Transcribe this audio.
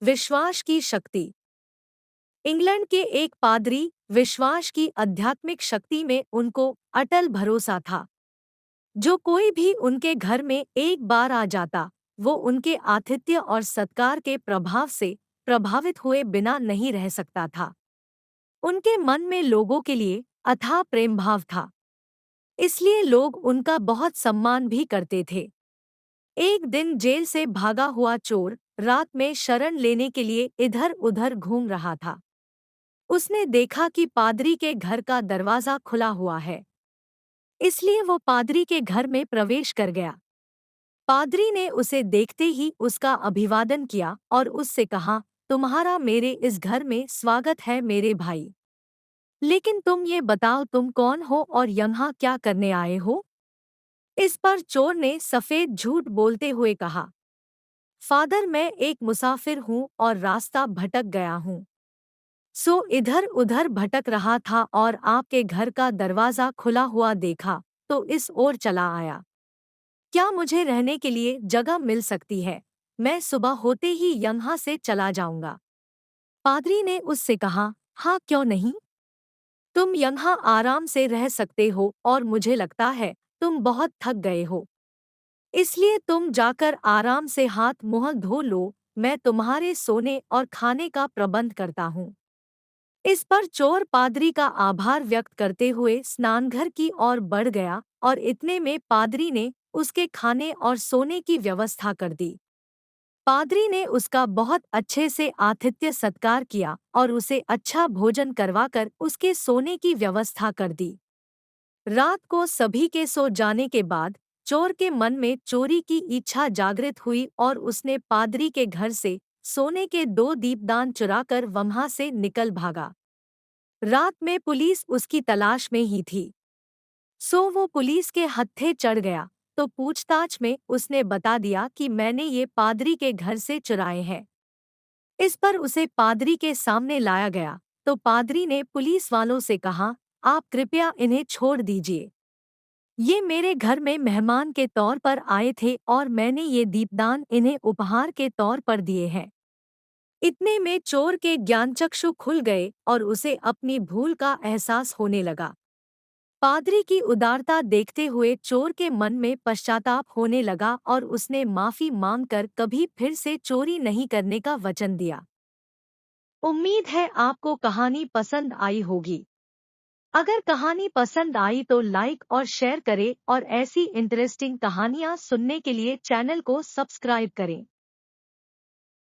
विश्वास की शक्ति। इंग्लैंड के एक पादरी विश्वास की आध्यात्मिक शक्ति में उनको अटल भरोसा था। जो कोई भी उनके घर में एक बार आ जाता, वो उनके आतिथ्य और सत्कार के प्रभाव से प्रभावित हुए बिना नहीं रह सकता था। उनके मन में लोगों के लिए अथाह प्रेम भाव था, इसलिए लोग उनका बहुत सम्मान भी करते थे। एक दिन जेल से भागा हुआ चोर रात में शरण लेने के लिए इधर-उधर घूम रहा था। उसने देखा कि पादरी के घर का दरवाजा खुला हुआ है, इसलिए वो पादरी के घर में प्रवेश कर गया। पादरी ने उसे देखते ही उसका अभिवादन किया और उससे कहा, तुम्हारा मेरे इस घर में स्वागत है मेरे भाई। लेकिन तुम ये बताओ तुम कौन हो और यहाँ क्या करने आए हो? इस पर चोर ने सफेद झूठ बोलते हुए कहा, फादर मैं एक मुसाफिर हूँ और रास्ता भटक गया हूँ। सो इधर उधर भटक रहा था और आपके घर का दरवाजा खुला हुआ देखा, तो इस ओर चला आया। क्या मुझे रहने के लिए जगह मिल सकती है? मैं सुबह होते ही यहाँ से चला जाऊंगा। पादरी ने उससे कहा, हाँ क्यों नहीं? तुम यहाँ आराम से रह सकते हो और मुझे लगता है तुम बहुत थक गए हो। इसलिए तुम जाकर आराम से हाथ मुंह धो लो, मैं तुम्हारे सोने और खाने का प्रबंध करता हूँ। इस पर चोर पादरी का आभार व्यक्त करते हुए स्नानघर की ओर बढ़ गया और इतने में पादरी ने उसके खाने और सोने की व्यवस्था कर दी। पादरी ने उसका बहुत अच्छे से आतिथ्य सत्कार किया और उसे अच्छा भोजन करवाकर उसके सोने की व्यवस्था कर दी। रात को सभी के सो जाने के बाद चोर के मन में चोरी की इच्छा जागृत हुई और उसने पादरी के घर से सोने के 2 दीपदान चुराकर वहां से निकल भागा। रात में पुलिस उसकी तलाश में ही थी। सो वो पुलिस के हत्थे चढ़ गया, तो पूछताछ में उसने बता दिया कि मैंने ये पादरी के घर से चुराए हैं। इस पर उसे पादरी के सामने लाया गया, तो पादरी ने पुलिस वालों से कहा, आप कृपया इन्हें छोड़ दीजिए। ये मेरे घर में मेहमान के तौर पर आए थे और मैंने ये दीपदान इन्हें उपहार के तौर पर दिए हैं। इतने में चोर के ज्ञानचक्षु खुल गए और उसे अपनी भूल का एहसास होने लगा। पादरी की उदारता देखते हुए चोर के मन में पश्चाताप होने लगा और उसने माफी मांगकर कभी फिर से चोरी नहीं करने का वचन दिया। उम्मीद है आपको कहानी पसंद आई होगी। अगर कहानी पसंद आई तो लाइक और शेयर करें और ऐसी इंटरेस्टिंग कहानियाँ सुनने के लिए चैनल को सब्सक्राइब करें।